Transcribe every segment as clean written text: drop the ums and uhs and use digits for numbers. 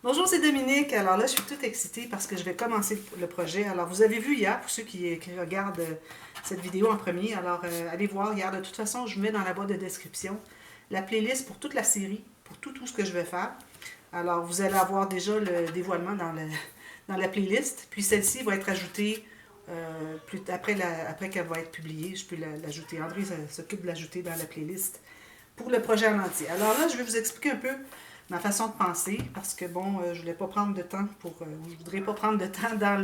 Bonjour, c'est Dominique. Alors là, je suis toute excitée parce que je vais commencer le projet. Alors, vous avez vu hier, pour ceux qui regardent cette vidéo en premier, alors allez voir hier. De toute façon, je mets dans la boîte de description la playlist pour toute la série, pour tout ce que je vais faire. Alors, vous allez avoir déjà le dévoilement dans la playlist. Puis celle-ci va être ajoutée après qu'elle va être publiée. Je peux l'ajouter. André s'occupe de l'ajouter dans la playlist pour le projet en entier. Alors là, je vais vous expliquer un peu ma façon de penser, parce que bon, je voulais pas prendre de temps je voudrais pas prendre de temps dans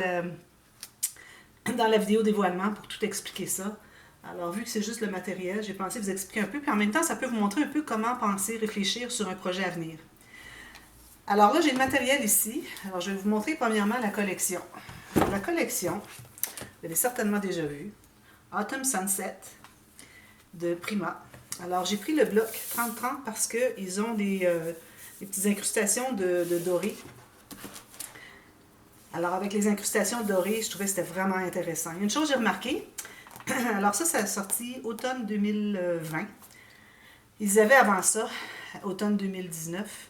la vidéo dévoilement pour tout expliquer ça. Alors, vu que c'est juste le matériel, j'ai pensé vous expliquer un peu, puis en même temps, ça peut vous montrer un peu comment penser, réfléchir sur un projet à venir. Alors là, j'ai le matériel ici. Alors, je vais vous montrer premièrement la collection. La collection, vous l'avez certainement déjà vue, Autumn Sunset de Prima. Alors, j'ai pris le bloc 30-30 parce qu'ils ont des petites incrustations de doré. Alors, avec les incrustations dorées, je trouvais que c'était vraiment intéressant. Il y a une chose que j'ai remarqué. Alors ça a sorti automne 2020. Ils avaient avant ça, automne 2019.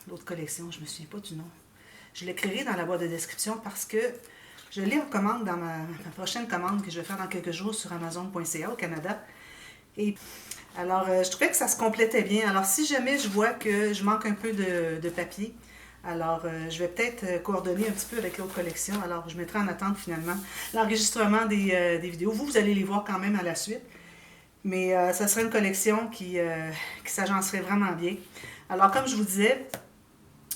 L'autre collection, je ne me souviens pas du nom. Je l'écrirai dans la boîte de description parce que je l'ai en commande dans ma prochaine commande que je vais faire dans quelques jours sur Amazon.ca au Canada. Et alors, je trouvais que ça se complétait bien. Alors, si jamais je vois que je manque un peu de papier, alors je vais peut-être coordonner un petit peu avec l'autre collection. Alors, je mettrai en attente finalement l'enregistrement des vidéos. Vous allez les voir quand même à la suite. Mais ça serait une collection qui s'agencerait vraiment bien. Alors, comme je vous disais,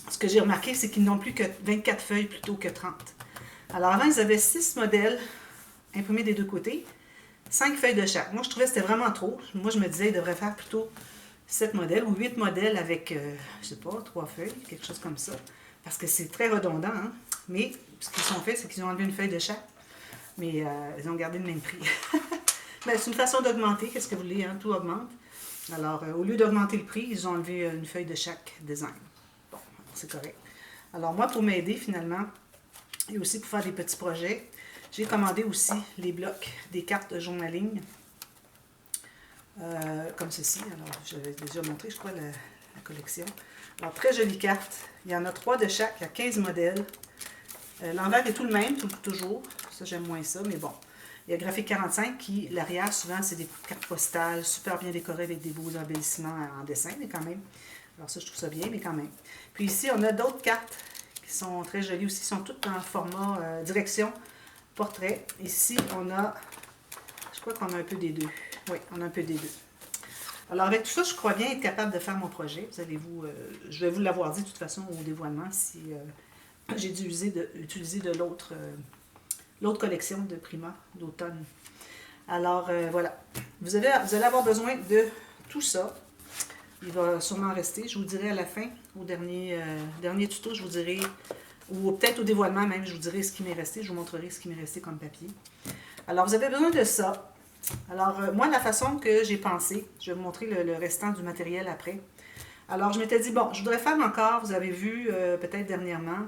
ce que j'ai remarqué, c'est qu'ils n'ont plus que 24 feuilles plutôt que 30. Alors, avant, ils avaient 6 modèles imprimés des deux côtés. 5 feuilles de chaque. Moi, je trouvais que c'était vraiment trop. Moi, je me disais, ils devraient faire plutôt 7 modèles ou 8 modèles avec, je sais pas, 3 feuilles, quelque chose comme ça. Parce que c'est très redondant. Hein? Mais ce qu'ils ont fait, c'est qu'ils ont enlevé une feuille de chaque. Mais ils ont gardé le même prix. Ben, c'est une façon d'augmenter. Qu'est-ce que vous voulez? Hein? Tout augmente. Alors, au lieu d'augmenter le prix, ils ont enlevé une feuille de chaque design. Bon, c'est correct. Alors, moi, pour m'aider finalement, et aussi pour faire des petits projets, j'ai commandé aussi les blocs des cartes de journaling, comme ceci. Alors, j'avais déjà montré, je crois, la collection. Alors, très jolie carte. Il y en a 3 de chaque, il y a 15 modèles. L'envers est tout le même, toujours. Ça, j'aime moins ça, mais bon. Il y a Graphique 45 qui, l'arrière, souvent, c'est des cartes postales super bien décorées avec des beaux embellissements en dessin, mais quand même. Alors ça, je trouve ça bien, mais quand même. Puis ici, on a d'autres cartes qui sont très jolies aussi. Ils sont toutes en format direction portrait. Ici, on a, je crois qu'on a un peu des deux. Oui, on a un peu des deux. Alors avec tout ça, je crois bien être capable de faire mon projet. Je vais vous l'avoir dit de toute façon au dévoilement si j'ai dû utiliser de l'autre collection de Prima d'automne. Alors voilà, vous allez avoir besoin de tout ça. Il va sûrement rester, je vous dirai à la fin, au dernier tuto, je vous dirai, ou peut-être au dévoilement même, je vous dirai ce qui m'est resté, je vous montrerai ce qui m'est resté comme papier. Alors vous avez besoin de ça. Alors moi, la façon que j'ai pensé, je vais vous montrer le restant du matériel après. Alors je m'étais dit, bon, je voudrais faire encore, vous avez vu peut-être dernièrement,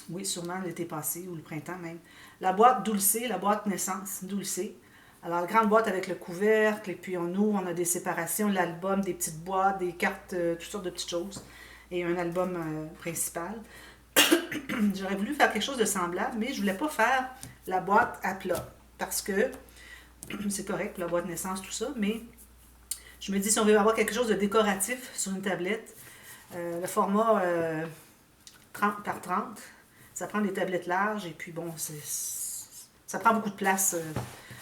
oui, sûrement l'été passé ou le printemps même, la boîte Dulcé, la boîte naissance Dulcé. Alors, la grande boîte avec le couvercle, et puis on a des séparations, l'album, des petites boîtes, des cartes, toutes sortes de petites choses, et un album principal. J'aurais voulu faire quelque chose de semblable, mais je voulais pas faire la boîte à plat, parce que c'est correct, la boîte naissance, tout ça, mais je me dis, si on veut avoir quelque chose de décoratif sur une tablette, le format 30 par 30, ça prend des tablettes larges, et puis bon, ça prend beaucoup de place.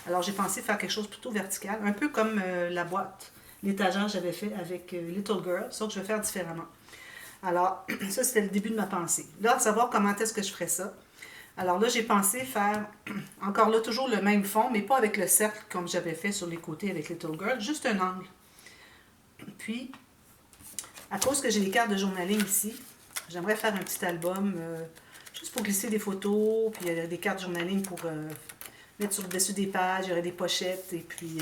Alors j'ai pensé faire quelque chose plutôt vertical, un peu comme la boîte, l'étagère que j'avais fait avec Little Girl, sauf que je vais faire différemment. Alors, ça c'était le début de ma pensée. Là, à savoir comment est-ce que je ferais ça. Alors là, j'ai pensé faire, encore là, toujours le même fond, mais pas avec le cercle comme j'avais fait sur les côtés avec Little Girl, juste un angle. Puis, à cause que j'ai les cartes de journaling ici, j'aimerais faire un petit album, juste pour glisser des photos, puis il y a des cartes journaling pour mettre sur le dessus des pages, il y aurait des pochettes, et puis,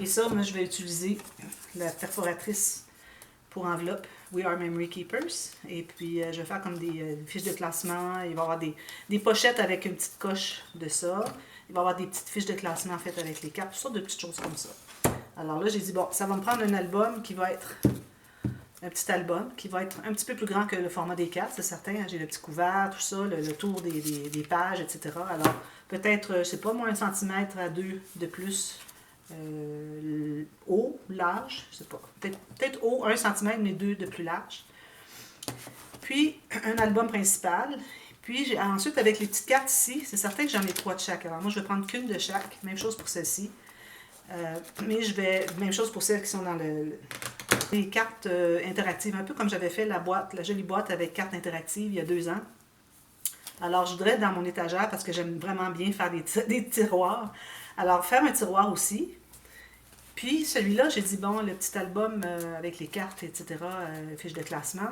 et ça, moi, je vais utiliser la perforatrice pour enveloppe We Are Memory Keepers, et puis je vais faire comme des fiches de classement, il va y avoir des pochettes avec une petite coche de ça, il va y avoir des petites fiches de classement faites avec les cartes, toutes sortes de petites choses comme ça. Alors là, j'ai dit, bon, ça va me prendre un album qui va être un petit album qui va être un petit peu plus grand que le format des cartes, c'est certain. J'ai le petit couvert, tout ça, le tour des pages, etc. Alors, peut-être, je sais pas, moi, 1 cm à 2 de plus. Haut, large, je sais pas. Peut-être haut, 1 cm, mais 2 de plus large. Puis, un album principal. Puis, ensuite, avec les petites cartes ici, c'est certain que j'en ai 3 de chaque. Alors, moi, je vais prendre qu'une de chaque. Même chose pour celle-ci. Mais même chose pour celles qui sont dans les cartes interactives. Un peu comme j'avais fait la jolie boîte avec cartes interactives il y a 2 ans. Alors, je voudrais dans mon étagère, parce que j'aime vraiment bien faire des tiroirs. Alors, faire un tiroir aussi. Puis, celui-là, j'ai dit, bon, le petit album avec les cartes, etc., fiches de classement,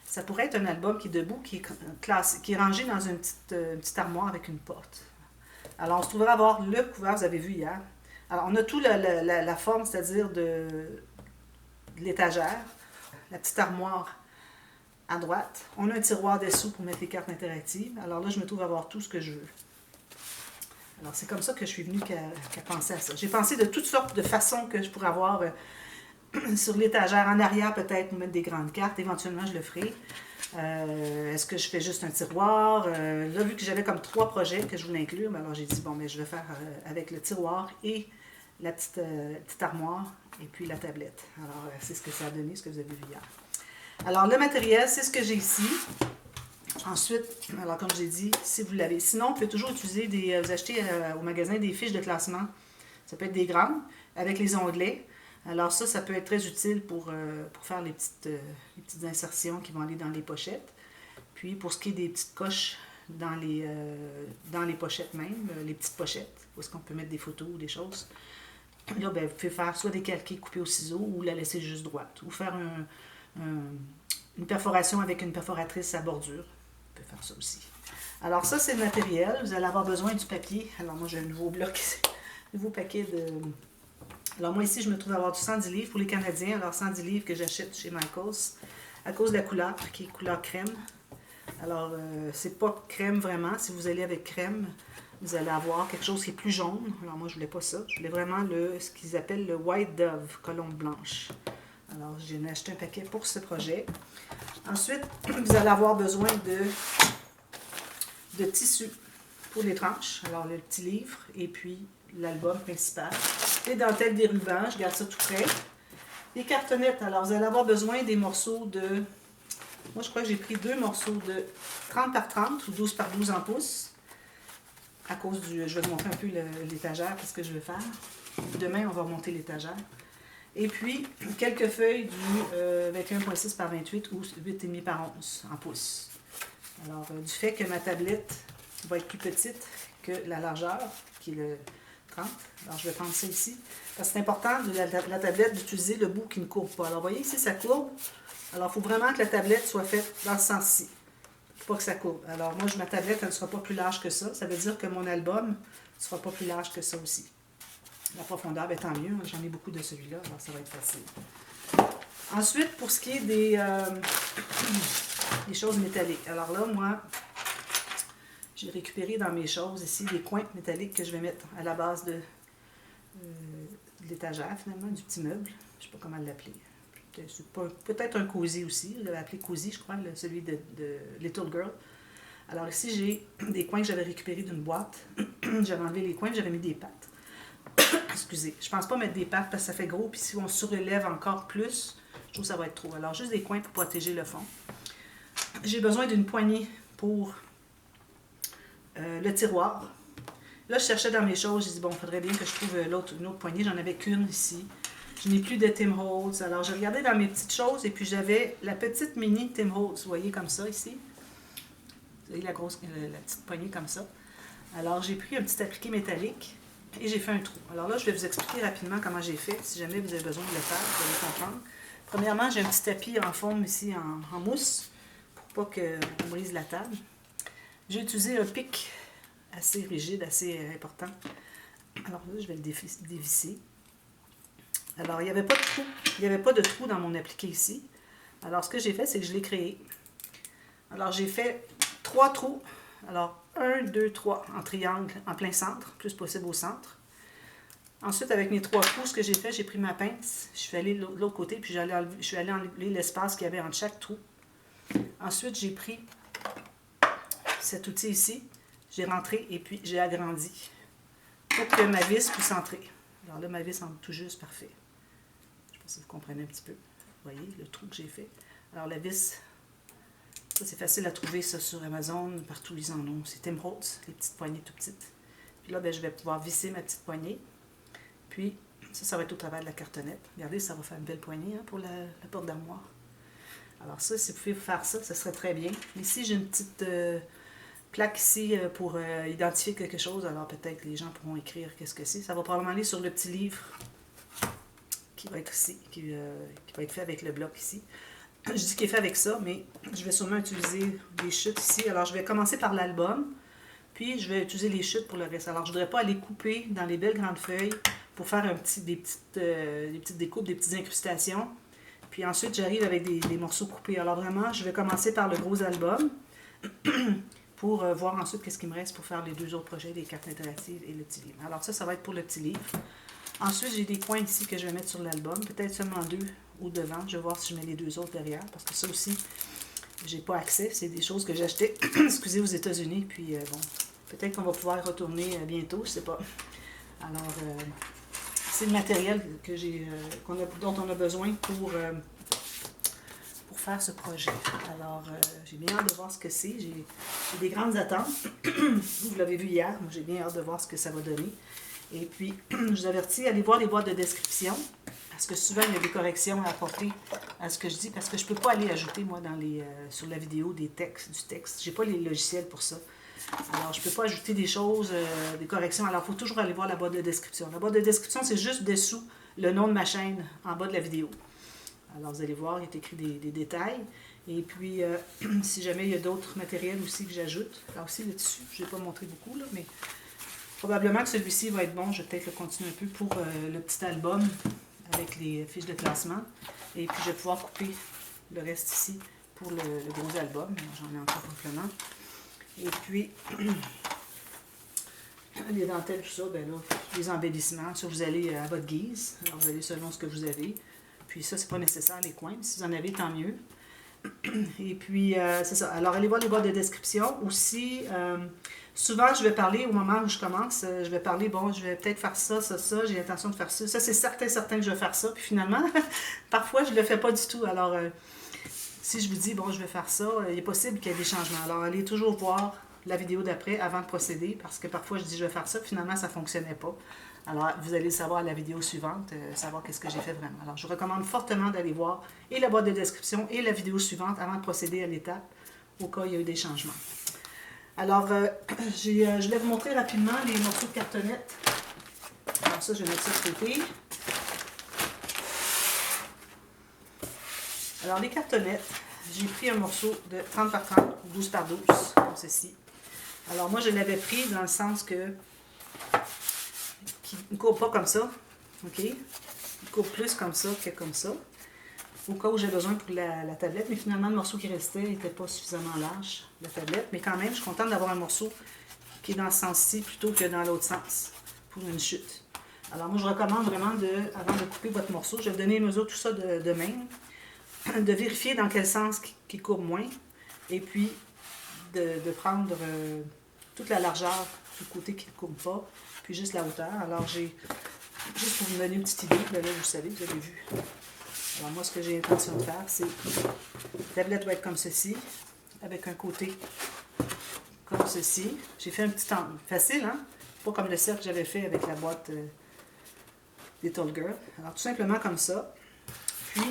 ça pourrait être un album qui est debout, qui est rangé dans une petite armoire avec une porte. Alors, on se trouverait avoir le couvert, vous avez vu hier. Alors, on a tout la forme, c'est-à-dire de l'étagère, la petite armoire à droite. On a un tiroir dessous pour mettre les cartes interactives. Alors là, je me trouve avoir tout ce que je veux. Alors, c'est comme ça que je suis venue qu'à penser à ça. J'ai pensé de toutes sortes de façons que je pourrais avoir sur l'étagère, en arrière peut-être, pour mettre des grandes cartes. Éventuellement, je le ferai. Est-ce que je fais juste un tiroir? Là, vu que j'avais comme 3 projets que je voulais inclure, alors j'ai dit, bon, mais je vais faire avec le tiroir et la petite armoire et puis la tablette. Alors, c'est ce que ça a donné, ce que vous avez vu hier. Alors, le matériel, c'est ce que j'ai ici. Ensuite, alors comme j'ai dit, si vous l'avez. Sinon, vous pouvez toujours utiliser vous achetez au magasin des fiches de classement. Ça peut être des grandes, avec les onglets. Alors ça peut être très utile pour faire les petites insertions qui vont aller dans les pochettes. Puis pour ce qui est des petites coches dans les pochettes même, les petites pochettes, où est-ce qu'on peut mettre des photos ou des choses. Là, ben, vous pouvez faire soit décalquer, couper au ciseau, ou la laisser juste droite. Ou faire une perforation avec une perforatrice à bordure. On peut faire ça aussi. Alors ça, c'est le matériel. Vous allez avoir besoin du papier. Alors moi, j'ai un nouveau bloc ici. Un nouveau paquet de... Alors moi, ici, je me trouve à avoir du 110 livres pour les Canadiens. Alors 110 livres que j'achète chez Michaels à cause de la couleur, qui est couleur crème. Alors, c'est pas crème vraiment. Si vous allez avec crème, vous allez avoir quelque chose qui est plus jaune. Alors moi, je voulais pas ça. Je voulais vraiment ce qu'ils appellent le White Dove, colombe blanche. Alors, j'ai acheté un paquet pour ce projet. Ensuite, vous allez avoir besoin de tissu pour les tranches. Alors, le petit livre et puis l'album principal. Les dentelles, des rubans, je garde ça tout près. Les cartonnettes, alors vous allez avoir besoin des morceaux de... Moi, je crois que j'ai pris 2 morceaux de 30 par 30 ou 12 par 12 en pouces. À cause du... Je vais vous montrer un peu l'étagère, qu'est-ce que je vais faire. Demain, on va remonter l'étagère. Et puis, quelques feuilles du 21,6 par 28 ou 8,5 par 11 en pouces. Alors, du fait que ma tablette va être plus petite que la largeur, qui est le 30. Alors, je vais prendre ça ici. Parce que c'est important de la tablette d'utiliser le bout qui ne courbe pas. Alors, vous voyez ici, ça courbe. Alors, il faut vraiment que la tablette soit faite dans ce sens-ci. Pour pas que ça courbe. Alors, moi, ma tablette, elle ne sera pas plus large que ça. Ça veut dire que mon album ne sera pas plus large que ça aussi. La profondeur, bien, tant mieux. J'en ai beaucoup de celui-là, alors ça va être facile. Ensuite, pour ce qui est des choses métalliques. Alors là, moi, j'ai récupéré dans mes choses ici des coins métalliques que je vais mettre à la base de l'étagère, finalement, du petit meuble. Je ne sais pas comment l'appeler. Peut-être un cosy aussi. Je l'avais appelé cosy, je crois, celui de Little Girl. Alors ici, j'ai des coins que j'avais récupérés d'une boîte. J'avais enlevé les coins, j'avais mis des pattes. Excusez, je pense pas mettre des pattes parce que ça fait gros, puis si on surélève encore plus, je trouve que ça va être trop. Alors, juste des coins pour protéger le fond. J'ai besoin d'une poignée pour le tiroir. Là, je cherchais dans mes choses, j'ai dit, bon, il faudrait bien que je trouve une autre poignée. J'en avais qu'une ici. Je n'ai plus de Tim Holtz. Alors, j'ai regardé dans mes petites choses et puis j'avais la petite mini Tim Holtz, vous voyez, comme ça, ici. Vous voyez la petite poignée comme ça. Alors, j'ai pris un petit appliqué métallique. Et j'ai fait un trou. Alors là, je vais vous expliquer rapidement comment j'ai fait. Si jamais vous avez besoin de le faire, vous allez comprendre. Premièrement, j'ai un petit tapis en forme ici en mousse pour pas qu'on brise la table. J'ai utilisé un pic assez rigide, assez important. Alors là, je vais le dévisser. Alors, il n'y avait pas de trou. Il n'y avait pas de trou dans mon appliqué ici. Alors, ce que j'ai fait, c'est que je l'ai créé. Alors, j'ai fait 3 trous. Alors, 1, 2, 3 en triangle en plein centre, plus possible au centre. Ensuite, avec mes 3 trous, ce que j'ai fait, j'ai pris ma pince, je suis allée de l'autre côté, puis je suis allée enlever l'espace qu'il y avait entre chaque trou. Ensuite, j'ai pris cet outil ici, j'ai rentré et puis j'ai agrandi pour que ma vis puisse entrer. Alors là, ma vis entre tout juste, parfait. Je pense que vous comprenez un petit peu. Vous voyez le trou que j'ai fait. Alors la vis, ça c'est facile à trouver ça sur Amazon, partout ils en ont. C'est Emerald, les petites poignées tout petites. Puis là, ben, je vais pouvoir visser ma petite poignée. Puis, ça va être au travers de la cartonnette. Regardez, ça va faire une belle poignée hein, pour la porte d'armoire. Alors ça, si vous pouvez faire ça, ça serait très bien. Ici, j'ai une petite plaque ici pour identifier quelque chose. Alors peut-être que les gens pourront écrire qu'est-ce que c'est. Ça va probablement aller sur le petit livre qui va être ici, qui va être fait avec le bloc ici. Je dis qu'il est fait avec ça, mais je vais sûrement utiliser des chutes ici. Alors je vais commencer par l'album, puis je vais utiliser les chutes pour le reste. Alors je ne voudrais pas aller couper dans les belles grandes feuilles pour faire des petites découpes, des petites incrustations. Puis ensuite, j'arrive avec des morceaux coupés. Alors vraiment, je vais commencer par le gros album pour voir ensuite qu'est-ce qu'il me reste pour faire les 2 autres projets, les cartes interactives et le petit livre. Alors ça va être pour le petit livre. Ensuite, j'ai des coins ici que je vais mettre sur l'album, peut-être seulement 2 ou devant. Je vais voir si je mets les 2 autres derrière, parce que ça aussi, j'ai pas accès. C'est des choses que j'ai achetées, excusez, aux États-Unis. Puis bon, peut-être qu'on va pouvoir y retourner bientôt, je sais pas. Alors, c'est le matériel que dont on a besoin pour faire ce projet. Alors, j'ai bien hâte de voir ce que c'est. J'ai des grandes attentes. Vous l'avez vu hier, moi j'ai bien hâte de voir ce que ça va donner. Et puis, je vous avertis, allez voir les boîtes de description, parce que souvent, il y a des corrections à apporter à ce que je dis, parce que je ne peux pas aller ajouter, moi, sur la vidéo, du texte. Je n'ai pas les logiciels pour ça. Alors, je ne peux pas ajouter des choses, des corrections. Alors, il faut toujours aller voir la boîte de description. La boîte de description, c'est juste dessous le nom de ma chaîne, en bas de la vidéo. Alors, vous allez voir, il est écrit des détails. Et puis, si jamais il y a d'autres matériels aussi que j'ajoute, là aussi, le tissu, je n'ai pas montré beaucoup, là, mais probablement que celui-ci va être bon. Je vais peut-être le continuer un peu pour le petit album avec les fiches de classement. Et puis, je vais pouvoir couper le reste ici pour le gros album. J'en ai encore complément. Et puis, les dentelles, tout ça, ben là, les embellissements, ça, vous allez à votre guise. Alors, vous allez selon ce que vous avez. Puis ça, c'est pas nécessaire, les coins. Si vous en avez, tant mieux. Et puis, c'est ça. Alors, allez voir les boîtes de description. Aussi, souvent, je vais parler, au moment où je commence, je vais parler, bon, je vais peut-être faire ça, ça, j'ai l'intention de faire ça. Ça, c'est certain que je vais faire ça. Puis finalement, parfois, je ne le fais pas du tout. Alors, si je vous dis, bon, je vais faire ça, il est possible qu'il y ait des changements. Alors, allez toujours voir la vidéo d'après avant de procéder, parce que parfois, je dis, je vais faire ça, puis finalement, ça ne fonctionnait pas. Alors, vous allez savoir à la vidéo suivante, savoir qu'est-ce que j'ai fait vraiment. Alors, je vous recommande fortement d'aller voir et la boîte de description et la vidéo suivante avant de procéder à l'étape, au cas où il y a eu des changements. Alors, je vais vous montrer rapidement les morceaux de cartonnette. Alors ça, je vais mettre ça de côté. Alors, les cartonnettes, j'ai pris un morceau de 30 par 30 ou 12 par 12, comme ceci. Alors, moi, je l'avais pris dans le sens que qui ne court pas comme ça, ok? Il court plus comme ça que comme ça, au cas où j'ai besoin pour la tablette, mais finalement le morceau qui restait n'était pas suffisamment large, la tablette, mais quand même, je suis contente d'avoir un morceau qui est dans ce sens-ci plutôt que dans l'autre sens, pour une chute. Alors moi, je recommande vraiment, avant de couper votre morceau, je vais vous donner les mesures, tout ça de même, de vérifier dans quel sens qui court moins, et puis de prendre toute la largeur du côté qui ne courbe pas, puis juste la hauteur. Alors, j'ai juste pour vous donner une petite idée, là, vous savez, vous avez vu. Alors, moi, ce que j'ai l'intention de faire, c'est la tablette doit être comme ceci, avec un côté comme ceci. J'ai fait un petit angle facile, hein? Pas comme le cercle que j'avais fait avec la boîte des Tall Girl. Alors, tout simplement comme ça. Puis,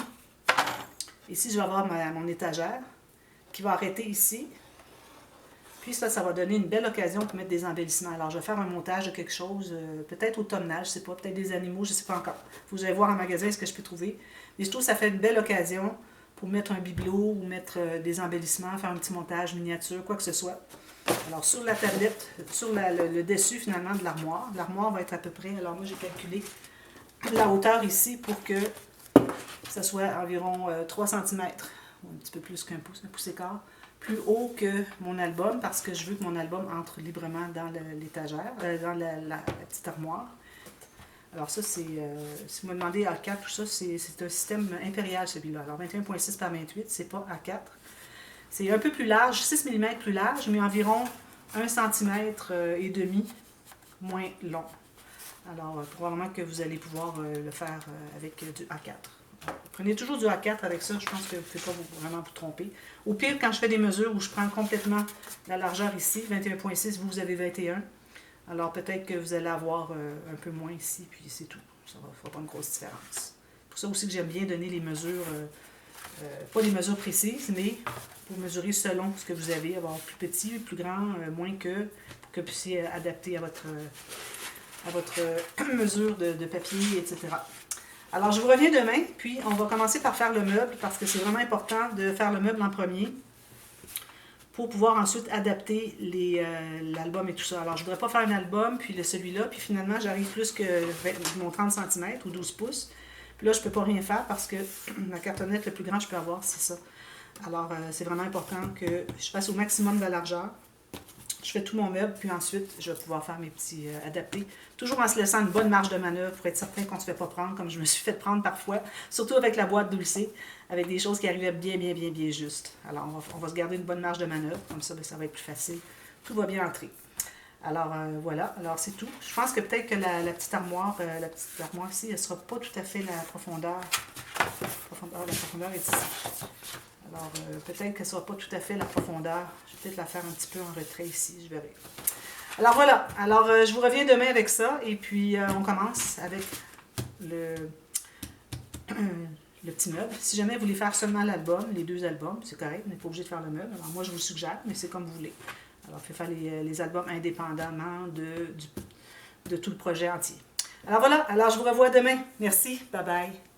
ici, je vais avoir mon étagère qui va arrêter ici. Puis ça va donner une belle occasion pour mettre des embellissements. Alors, je vais faire un montage de quelque chose, peut-être automnal, je ne sais pas, peut-être des animaux, je ne sais pas encore. Vous allez voir en magasin ce que je peux trouver. Mais je trouve que ça fait une belle occasion pour mettre un bibelot ou mettre des embellissements, faire un petit montage miniature, quoi que ce soit. Alors, sur la tablette, sur le dessus finalement de l'armoire va être à peu près, alors moi j'ai calculé la hauteur ici pour que ça soit environ 3 cm, ou un petit peu plus qu'un pouce, un pouce et quart, plus haut que mon album, parce que je veux que mon album entre librement dans l'étagère, dans la petite armoire. Alors ça, c'est, si vous me demandez A4, tout ça, c'est un système impérial celui-là. Alors 21,6 par 28, c'est pas A4. C'est un peu plus large, 6 mm plus large, mais environ 1 cm et demi moins long. Alors, probablement que vous allez pouvoir le faire avec du A4. Prenez toujours du A4 avec ça, je pense que vous ne pouvez pas vraiment vous tromper. Au pire, quand je fais des mesures où je prends complètement la largeur ici, 21,6, vous avez 21. Alors, peut-être que vous allez avoir un peu moins ici, puis c'est tout. Ça ne fera pas une grosse différence. C'est pour ça aussi que j'aime bien donner les mesures, pas des mesures précises, mais pour mesurer selon ce que vous avez, avoir plus petit, plus grand, moins que, pour que vous puissiez adapter à votre mesure de papier, etc. Alors, je vous reviens demain, puis on va commencer par faire le meuble, parce que c'est vraiment important de faire le meuble en premier pour pouvoir ensuite adapter l'album et tout ça. Alors, je ne voudrais pas faire un album, puis celui-là, puis finalement, j'arrive plus que mon 30 cm ou 12 pouces. Puis là, je ne peux pas rien faire parce que la cartonnette le plus grand que je peux avoir, c'est ça. Alors, c'est vraiment important que je fasse au maximum de la largeur. Je fais tout mon meuble, puis ensuite, je vais pouvoir faire mes petits adaptés. Toujours en se laissant une bonne marge de manœuvre pour être certain qu'on ne se fait pas prendre, comme je me suis fait prendre parfois, surtout avec la boîte Dulce, avec des choses qui arrivaient bien juste. Alors, on va se garder une bonne marge de manœuvre, comme ça, ça va être plus facile. Tout va bien entrer. Alors, voilà. Alors, c'est tout. Je pense que peut-être que la petite armoire ici, elle ne sera pas tout à fait la profondeur. La profondeur est ici. Alors, peut-être qu'elle ne sera pas tout à fait la profondeur. Je vais peut-être la faire un petit peu en retrait ici, je verrai. Alors, voilà. Alors, je vous reviens demain avec ça. Et puis, on commence avec le petit meuble. Si jamais vous voulez faire seulement l'album, les 2 albums, c'est correct. Vous n'êtes pas obligé de faire le meuble. Alors, moi, je vous le suggère, mais c'est comme vous voulez. Alors, vous pouvez faire les albums indépendamment de tout le projet entier. Alors, voilà. Alors, je vous revois demain. Merci. Bye bye.